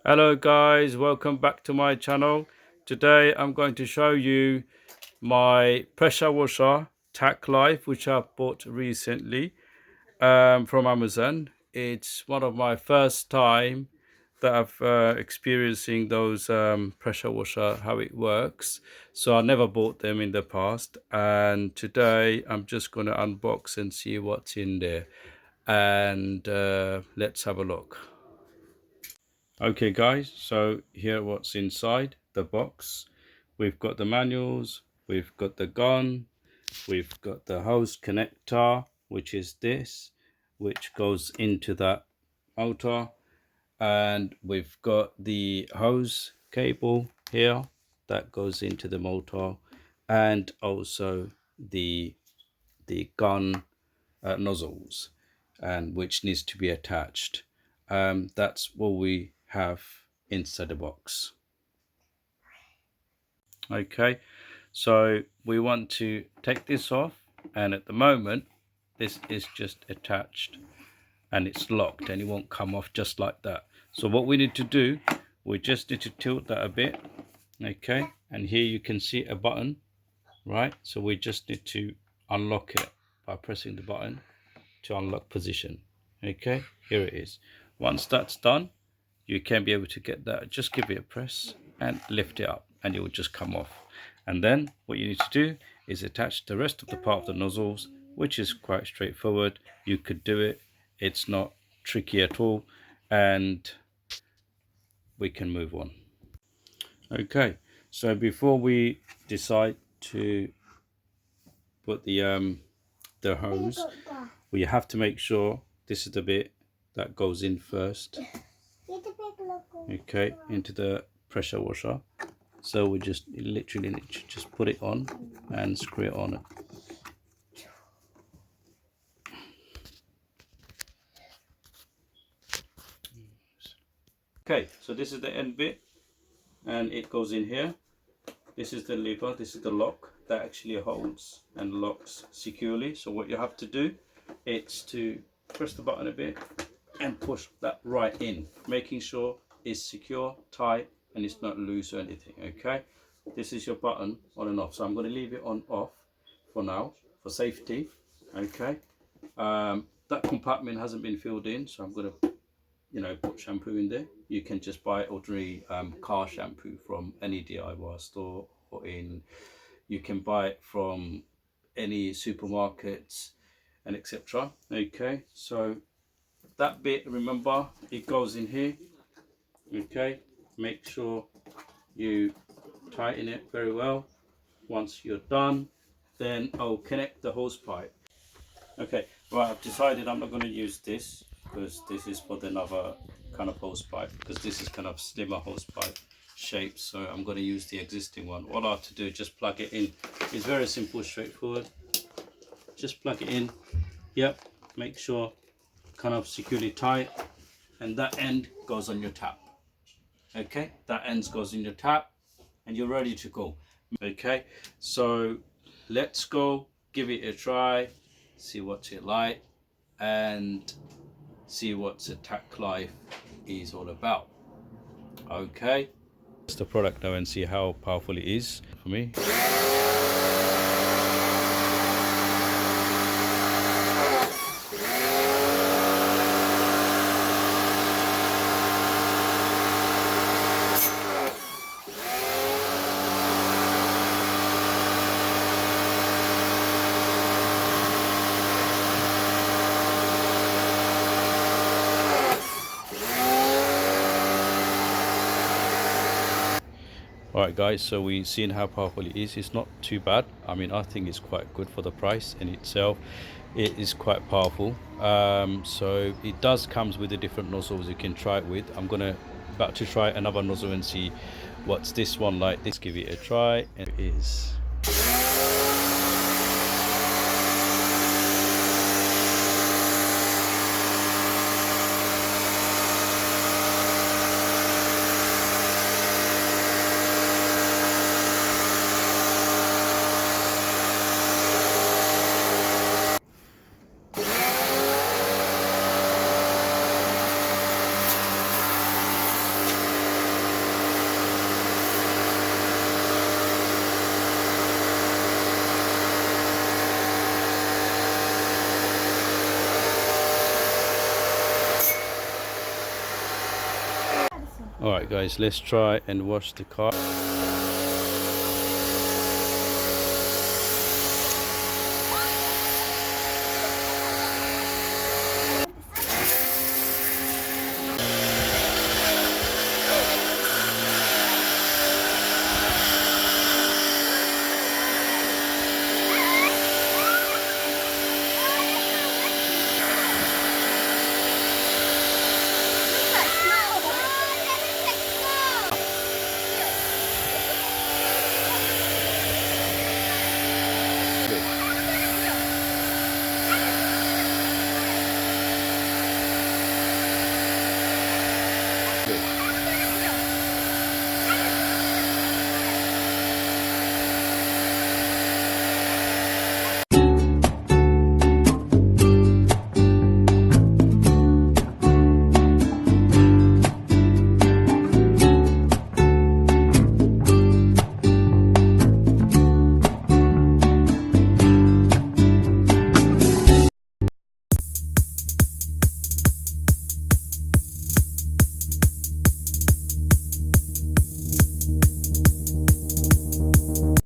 Hello guys, welcome back to my channel. Today I'm going to show you my pressure washer Tacklife, which I bought recently from Amazon. It's one of my first time that I've experiencing those pressure washer, how it works. So I never bought them in the past, and today I'm just going to unbox and see what's in there, and let's have a look. Okay guys, so here what's inside the box. We've got the manuals, we've got the gun, we've got the hose connector, which is this, which goes into that motor, and we've got the hose cable here that goes into the motor, and also the gun nozzles, and which needs to be attached. That's what we have inside the box. Okay, so we want to take this off, and at the moment this is just attached and it's locked and it won't come off just like that. So what we need to do, we just need to tilt that a bit. Okay, and here you can see a button, right? So we just need to unlock it by pressing the button to unlock position. Okay, here it is. Once that's done, you can be able to get that. Just give it a press and lift it up and it will just come off. And then what you need to do is attach the rest of the part of the nozzles, which is quite straightforward. You could do it, it's not tricky at all, and we can move on. Okay, so before we decide to put the hose, we have to make sure this is the bit that goes in first. Okay, into the pressure washer. So we just literally just put it on and screw it on. Okay, so this is the end bit and it goes in here. This is the lever, this is the lock that actually holds and locks securely. So what you have to do is to press the button a bit and push that right in, making sure it's secure, tight, and it's not loose or anything. Okay, this is your button on and off. So I'm going to leave it on off for now for safety. Okay, that compartment hasn't been filled in, so I'm going to put shampoo in there. You can just buy ordinary car shampoo from any DIY store, or you can buy it from any supermarkets and etc. Okay, so that bit, remember, it goes in here. Okay, make sure you tighten it very well. Once you're done, then I'll connect the hose pipe. Okay, right, I've decided I'm not going to use this because this is for another kind of hose pipe, because this is kind of slimmer hose pipe shape. So I'm going to use the existing one. All I have to do is just plug it in. It's very simple, straightforward. Just plug it in. Yep, make sure kind of securely tight, and that end goes on your tap. Okay, that end goes in your tap and you're ready to go. Okay, so let's go give it a try, see what's it like, and see what the Tacklife is all about. Okay, test the product now and see how powerful it is for me. Alright guys, so we've seen how powerful it is. It's not too bad. I mean, I think it's quite good for the price in itself. It is quite powerful. So it does comes with the different nozzles you can try it with. I'm about to try another nozzle and see what's this one like. Let's give it a try, and it is. Alright guys, let's try and wash the car.